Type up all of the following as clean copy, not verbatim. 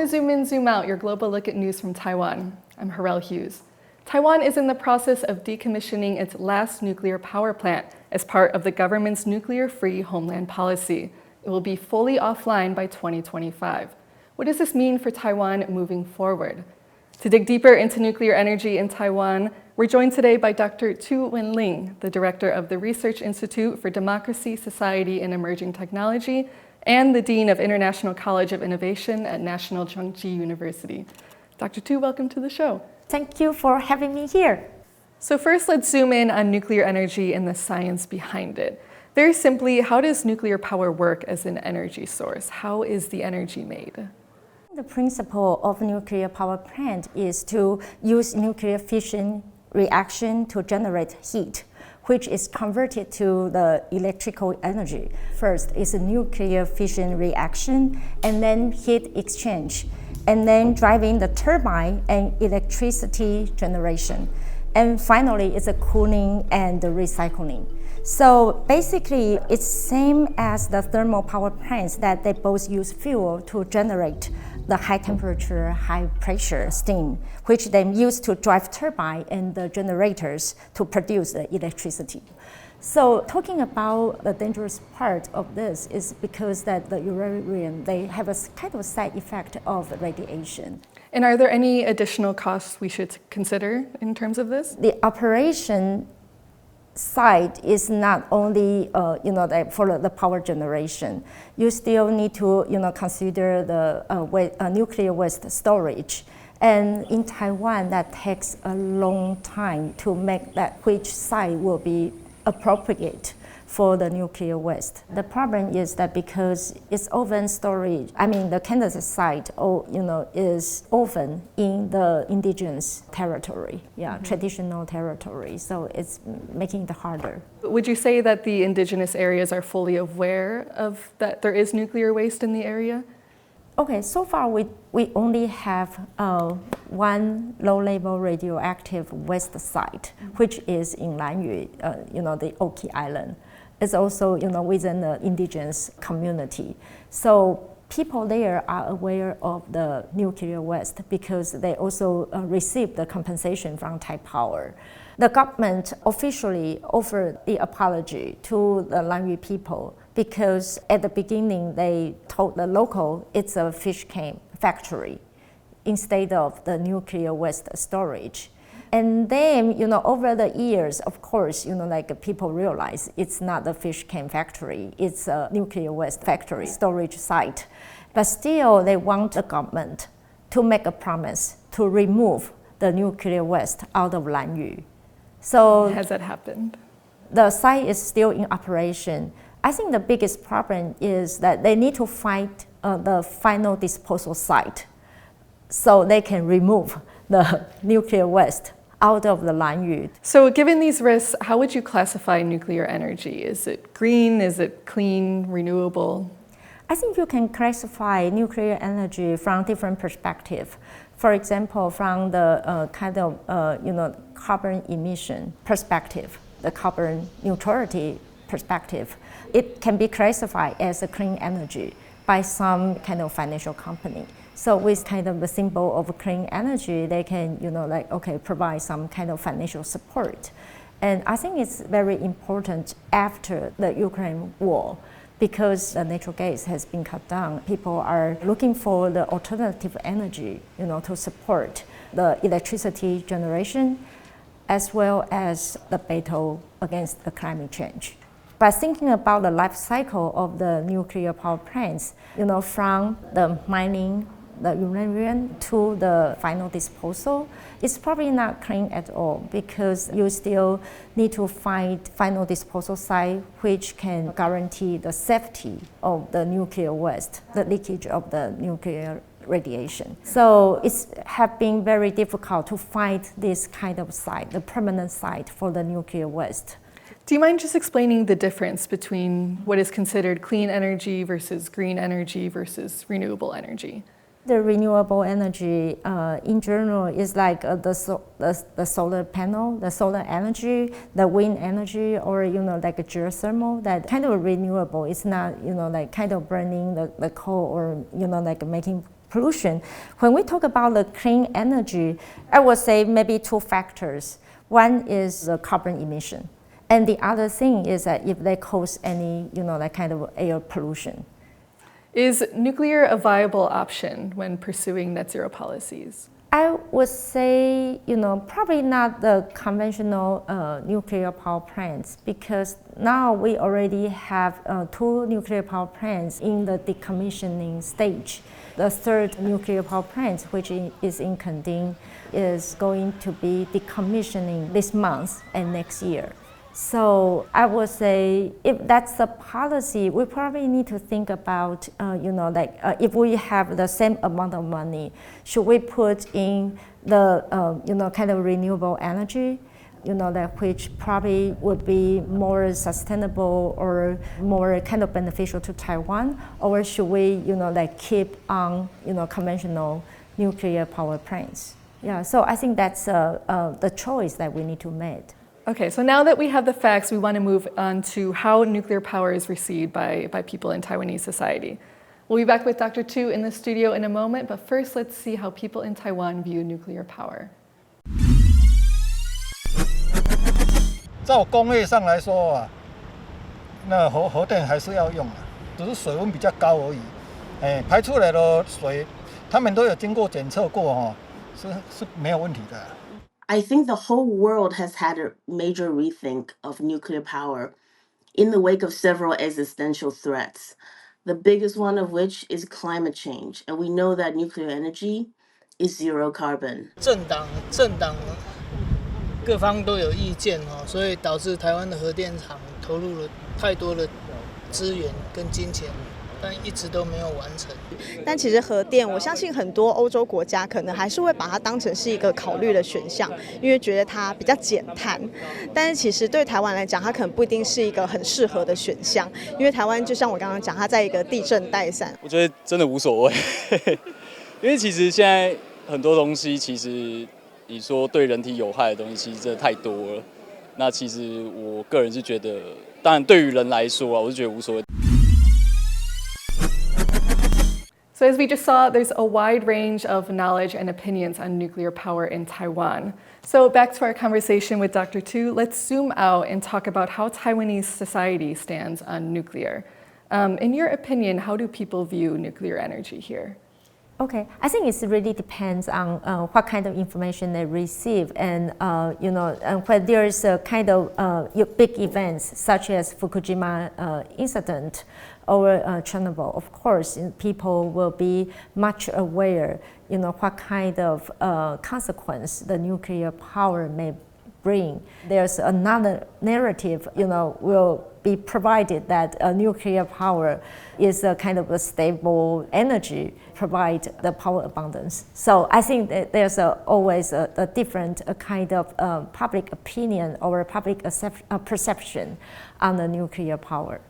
to Zoom In, Zoom Out, your global look at news from Taiwan. I'm Herel Hughes. Taiwan is in the process of decommissioning its last nuclear power plant as part of the government's nuclear-free homeland policy. It will be fully offline by 2025. What does this mean for Taiwan moving forward? To dig deeper into nuclear energy in Taiwan, we're joined today by Dr. Tu Wen-Ling, the director of the Research Institute for Democracy, Society, and Emerging Technology, and the Dean of International College of Innovation at National Chengchi University. Dr. Tu, welcome to the show. Thank you for having me here. So first, let's zoom in on nuclear energy and the science behind it. Very simply, how does nuclear power work as an energy source? How is the energy made? The principle of nuclear power plant is to use nuclear fission reaction to generate heat, which is converted to the electrical energy. First is a nuclear fission reaction, and then heat exchange, and then driving the turbine and electricity generation. And finally, it's a cooling and the recycling. So basically, it's same as the thermal power plants that they both use fuel to generate the high temperature, high pressure steam, which they use to drive turbine and the generators to produce the electricity. So talking about the dangerous part of this is because that the uranium, they have a kind of side effect of radiation. And are there any additional costs we should consider in terms of this? The operation side is not only for the power generation. You still need to consider the nuclear waste storage. And in Taiwan, that takes a long time to make that which site will be appropriate for the nuclear waste. The problem is that because it's often storage, the Kansas site is often in the indigenous territory, traditional territory, so it's making it harder. Would you say that the indigenous areas are fully aware of that there is nuclear waste in the area? Okay, so far we only have one low-level radioactive waste site, which is in Lanyu, the Oki Island. It's also within the indigenous community. So people there are aware of the nuclear waste because they also receive the compensation from Taipower. The government officially offered the apology to the Lanyu people because at the beginning they told the local it's a fish can factory instead of the nuclear waste storage. And then, over the years, of course, people realize it's not a fish can factory, it's a nuclear waste factory storage site. But still, they want the government to make a promise to remove the nuclear waste out of Lanyu. So has that happened? The site is still in operation. I think the biggest problem is that they need to find the final disposal site so they can remove the nuclear waste out of the Lanyu. So given these risks, how would you classify nuclear energy? Is it green? Is it clean, renewable? I think you can classify nuclear energy from different perspectives. For example, from the carbon emission perspective, the carbon neutrality perspective, it can be classified as a clean energy by some kind of financial company. So with kind of the symbol of clean energy, they can, provide some kind of financial support. And I think it's very important after the Ukraine war because the natural gas has been cut down. People are looking for the alternative energy, to support the electricity generation as well as the battle against the climate change. By thinking about the life cycle of the nuclear power plants, from the mining, the uranium to the final disposal, it's probably not clean at all because you still need to find final disposal site which can guarantee the safety of the nuclear waste, the leakage of the nuclear radiation. So it's have been very difficult to find this kind of site, the permanent site for the nuclear waste. Do you mind just explaining the difference between what is considered clean energy versus green energy versus renewable energy? The renewable energy in general is like the solar panel, the solar energy, the wind energy, or like a geothermal. That kind of renewable. It's not kind of burning the coal or like making pollution. When we talk about the clean energy, I would say maybe two factors. One is the carbon emission, and the other thing is that if they cause any, that kind of air pollution. Is nuclear a viable option when pursuing net zero policies? I would say, probably not the conventional nuclear power plants, because now we already have 2 nuclear power plants in the decommissioning stage. The third nuclear power plant, which is in Kending, is going to be decommissioning this month and next year. So I would say if that's the policy, we probably need to think about, if we have the same amount of money, should we put in the, kind of renewable energy, that which probably would be more sustainable or more kind of beneficial to Taiwan, or should we, keep on, conventional nuclear power plants? Yeah, so I think that's the choice that we need to make. Okay, so now that we have the facts, we want to move on to how nuclear power is received by people in Taiwanese society. We'll be back with Dr. Tu in the studio in a moment, but first let's see how people in Taiwan view nuclear power. 照工业上来说啊，那核电还是要用啊，只是水温比较高而已。排出来的水，他们都有经过检测过哈，是没有问题的。 I think the whole world has had a major rethink of nuclear power in the wake of several existential threats, the biggest one of which is climate change. And we know that nuclear energy is zero carbon. 政党各方都有意见所以导致台湾的核电厂投入了太多的资源跟金钱。 但一直都没有完成。但其实核电，我相信很多欧洲国家可能还是会把它当成是一个考虑的选项，因为觉得它比较减碳。但是其实对台湾来讲，它可能不一定是一个很适合的选项，因为台湾就像我刚刚讲，它在一个地震带上。我觉得真的无所谓，因为其实现在很多东西，其实你说对人体有害的东西，其实真的太多了。那其实我个人是觉得，当然对于人来说啊，我是觉得无所谓。 So as we just saw, there's a wide range of knowledge and opinions on nuclear power in Taiwan. So back to our conversation with Dr. Tu, let's zoom out and talk about how Taiwanese society stands on nuclear. In your opinion, how do people view nuclear energy here? Okay, I think it really depends on what kind of information they receive, and and when there's a kind of big events such as Fukushima incident or Chernobyl, of course, people will be much aware, what kind of consequence the nuclear power may bring. There's another narrative, will be provided that nuclear power is a kind of a stable energy, provide the power abundance. So I think that there's always a different kind of public opinion or public perception on the nuclear power.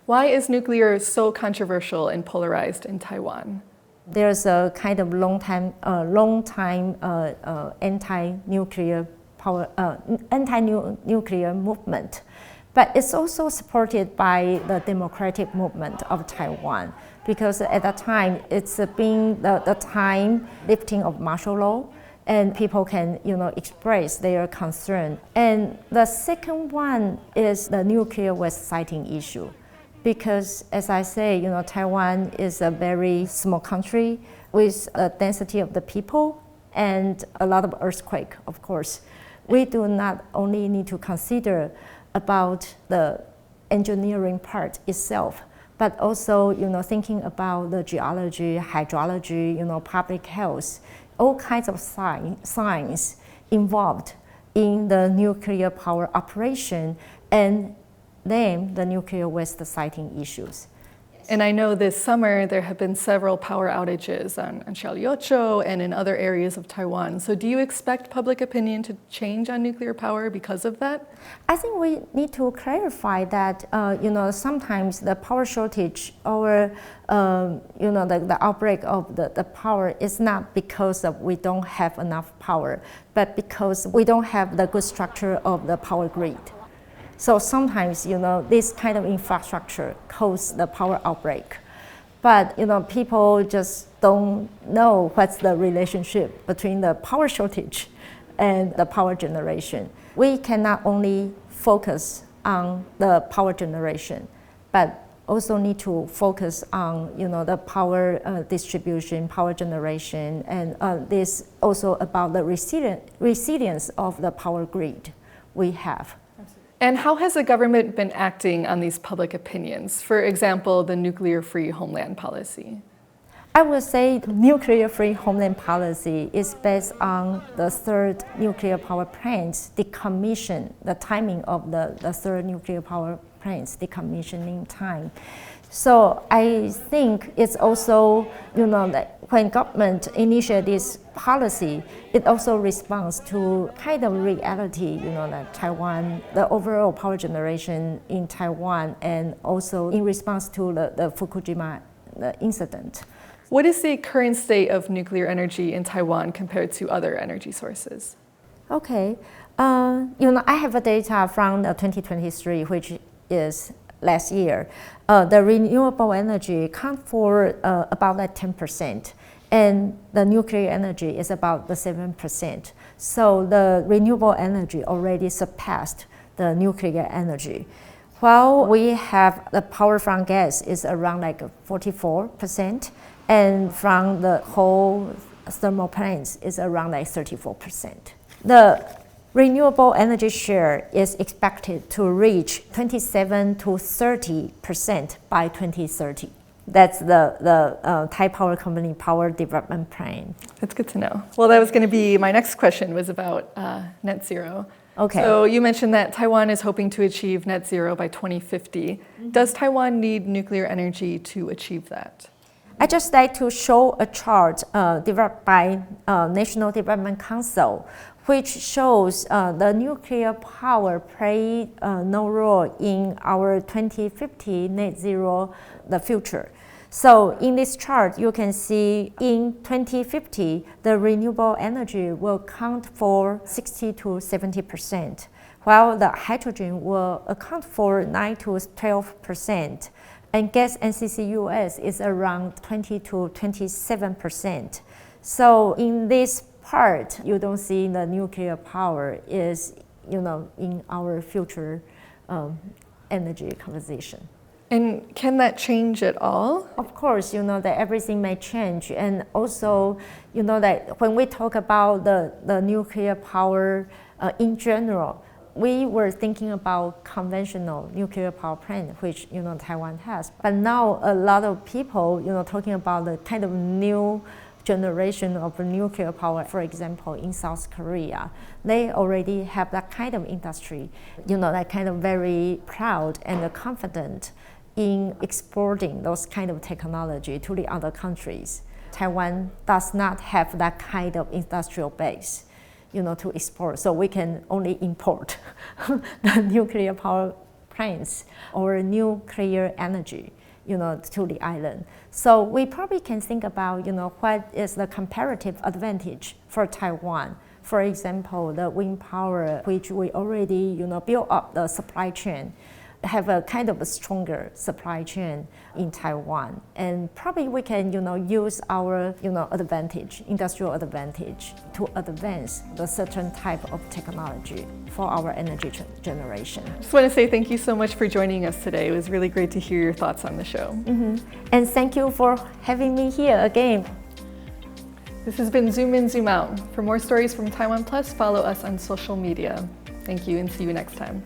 Why is nuclear so controversial and polarized in Taiwan? There's a kind of long time anti-nuclear power, anti-nuclear movement. But it's also supported by the democratic movement of Taiwan, because at that time it's been the time lifting of martial law, and people can express their concern. And the second one is the nuclear waste siting issue, because as I say, Taiwan is a very small country with a density of the people and a lot of earthquake, of course. We do not only need to consider about the engineering part itself, but also thinking about the geology, hydrology, public health, all kinds of science involved in the nuclear power operation, and then the nuclear waste siting issues. And I know this summer there have been several power outages on Xiaoliocho and in other areas of Taiwan. So do you expect public opinion to change on nuclear power because of that? I think we need to clarify that sometimes the power shortage or the outbreak of the power is not because of we don't have enough power, but because we don't have the good structure of the power grid. So sometimes, this kind of infrastructure causes the power outbreak. But people just don't know what's the relationship between the power shortage and the power generation. We cannot only focus on the power generation, but also need to focus on the power distribution, power generation, and this also about the resilience of the power grid we have. And how has the government been acting on these public opinions? For example, the nuclear-free homeland policy. I would say the nuclear-free homeland policy is based on the third nuclear power plant's decommission, the timing of the third nuclear power plant's decommissioning time. So I think it's also, that when government initiates this policy, it also responds to kind of reality, that Taiwan, the overall power generation in Taiwan, and also in response to the Fukushima incident. What is the current state of nuclear energy in Taiwan compared to other energy sources? Okay, I have a data from 2023, which is last year. The renewable energy account for about 10%, and the nuclear energy is about the 7%. So the renewable energy already surpassed the nuclear energy. While we have the power from gas is around 44%, and from the whole thermal plants is around 34%. The renewable energy share is expected to reach 27 to 30% by 2030. That's the Thai Power Company Power Development Plan. That's good to know. Well, that was going to be my next question, was about net zero. Okay. So you mentioned that Taiwan is hoping to achieve net zero by 2050. Does Taiwan need nuclear energy to achieve that? I just like to show a chart developed by National Development Council, which shows the nuclear power play no role in our 2050 net zero, the future. So in this chart, you can see in 2050, the renewable energy will account for 60 to 70%, while the hydrogen will account for 9 to 12%. And gas and CCUS is around 20 to 27%. So in this part, you don't see the nuclear power is, in our future energy composition. And can that change at all? Of course, that everything may change. And also, that when we talk about the nuclear power in general, we were thinking about conventional nuclear power plant, which Taiwan has. But now a lot of people, talking about the kind of new generation of nuclear power. For example, in South Korea, they already have that kind of industry. That kind of very proud and confident in exporting those kind of technology to the other countries. Taiwan does not have that kind of industrial base, to export. So we can only import the nuclear power plants or nuclear energy, to the island. So we probably can think about, what is the comparative advantage for Taiwan. For example, the wind power, which we already, built up the supply chain, have a kind of a stronger supply chain in Taiwan. And probably we can, use our, advantage, industrial advantage to advance the certain type of technology for our energy generation. I just want to say thank you so much for joining us today. It was really great to hear your thoughts on the show. And thank you for having me here again. This has been Zoom In, Zoom Out. For more stories from TaiwanPlus, follow us on social media. Thank you and see you next time.